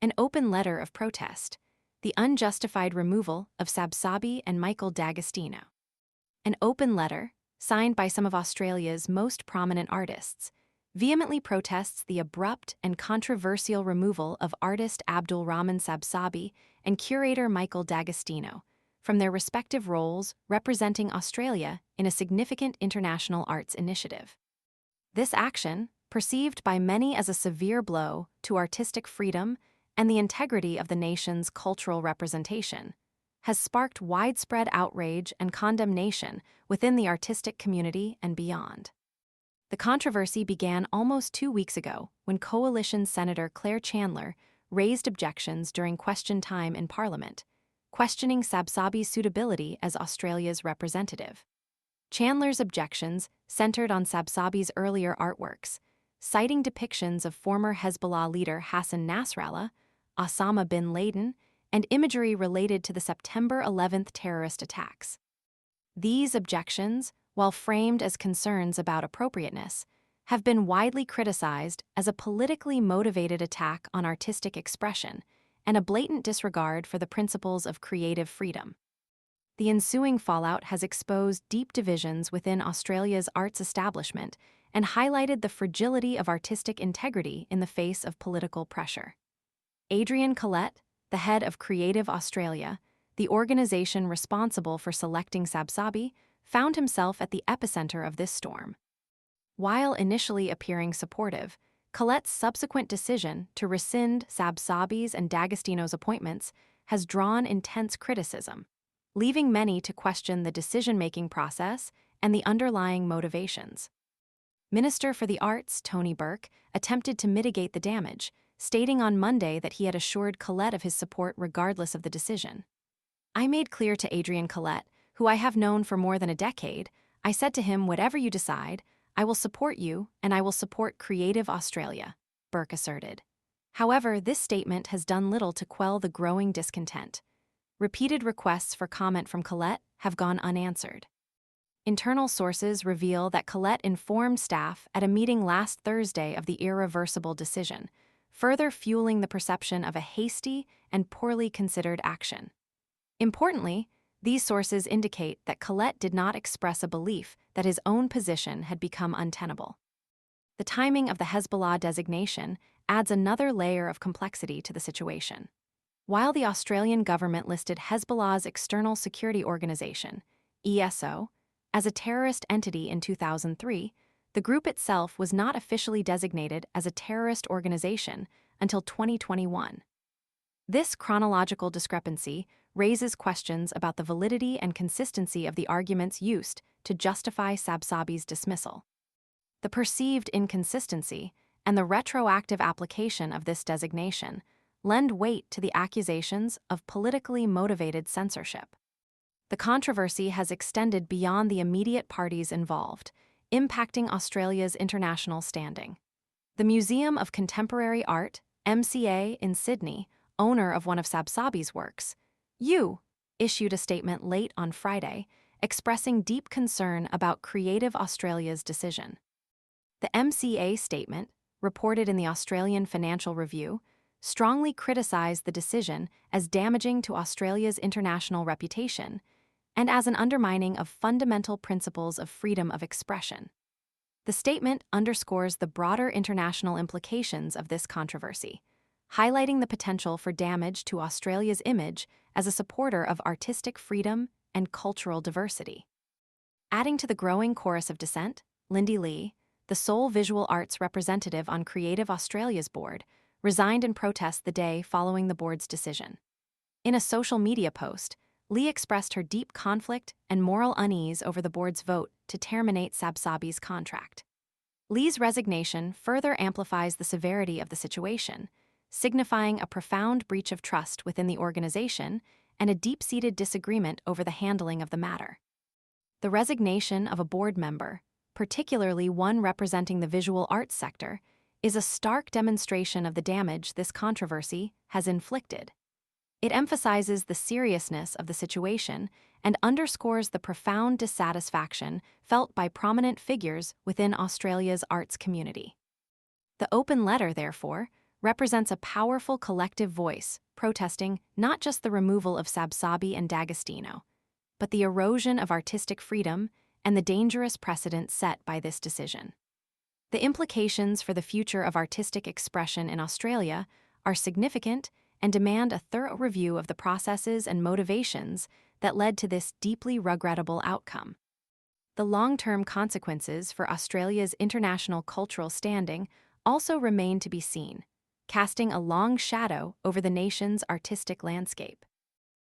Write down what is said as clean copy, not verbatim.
An open letter of protest, the unjustified removal of Sabsabi and Michael Dagostino. An open letter, signed by some of Australia's most prominent artists, vehemently protests the abrupt and controversial removal of artist Abdul Rahman Sabsabi and curator Michael Dagostino from their respective roles representing Australia in a significant international arts initiative. This action, perceived by many as a severe blow to artistic freedom and the integrity of the nation's cultural representation, has sparked widespread outrage and condemnation within the artistic community and beyond. The controversy began almost 2 weeks ago when Coalition Senator Claire Chandler raised objections during question time in Parliament, questioning Sabsabi's suitability as Australia's representative. Chandler's objections centered on Sabsabi's earlier artworks, citing depictions of former Hezbollah leader Hassan Nasrallah, Osama bin Laden, and imagery related to the September 11th terrorist attacks. These objections, while framed as concerns about appropriateness, have been widely criticized as a politically motivated attack on artistic expression and a blatant disregard for the principles of creative freedom. The ensuing fallout has exposed deep divisions within Australia's arts establishment and highlighted the fragility of artistic integrity in the face of political pressure. Adrian Khaled, the head of Creative Australia, the organization responsible for selecting Sabsabi, found himself at the epicenter of this storm. While initially appearing supportive, Khaled's subsequent decision to rescind Sabsabi's and Dagostino's appointments has drawn intense criticism, leaving many to question the decision-making process and the underlying motivations. Minister for the Arts, Tony Burke, attempted to mitigate the damage, stating on Monday that he had assured Khaled of his support regardless of the decision. "I made clear to Adrian Khaled, who I have known for more than a decade, I said to him, whatever you decide, I will support you and I will support Creative Australia," Burke asserted. However, this statement has done little to quell the growing discontent. Repeated requests for comment from Khaled have gone unanswered. Internal sources reveal that Khaled informed staff at a meeting last Thursday of the irreversible decision, further fueling the perception of a hasty and poorly considered action. Importantly, these sources indicate that Khaled did not express a belief that his own position had become untenable. The timing of the Hezbollah designation adds another layer of complexity to the situation. While the Australian government listed Hezbollah's external security organization, ESO, as a terrorist entity in 2003, the group itself was not officially designated as a terrorist organization until 2021. This chronological discrepancy raises questions about the validity and consistency of the arguments used to justify Sabsabi's dismissal. The perceived inconsistency and the retroactive application of this designation lend weight to the accusations of politically motivated censorship. The controversy has extended beyond the immediate parties involved, impacting Australia's international standing. The Museum of Contemporary Art, MCA, in Sydney, owner of one of Sabsabi's works, issued a statement late on Friday, expressing deep concern about Creative Australia's decision. The MCA statement, reported in the Australian Financial Review, strongly criticised the decision as damaging to Australia's international reputation and as an undermining of fundamental principles of freedom of expression. The statement underscores the broader international implications of this controversy, highlighting the potential for damage to Australia's image as a supporter of artistic freedom and cultural diversity. Adding to the growing chorus of dissent, Lindy Lee, the sole visual arts representative on Creative Australia's board, resigned in protest the day following the board's decision. In a social media post, Lee expressed her deep conflict and moral unease over the board's vote to terminate Sabsabi's contract. Lee's resignation further amplifies the severity of the situation, signifying a profound breach of trust within the organization and a deep-seated disagreement over the handling of the matter. The resignation of a board member, particularly one representing the visual arts sector, is a stark demonstration of the damage this controversy has inflicted. It emphasizes the seriousness of the situation and underscores the profound dissatisfaction felt by prominent figures within Australia's arts community. The open letter, therefore, represents a powerful collective voice protesting not just the removal of Sabsabi and Dagostino, but the erosion of artistic freedom and the dangerous precedent set by this decision. The implications for the future of artistic expression in Australia are significant and demand a thorough review of the processes and motivations that led to this deeply regrettable outcome. The long-term consequences for Australia's international cultural standing also remain to be seen, casting a long shadow over the nation's artistic landscape.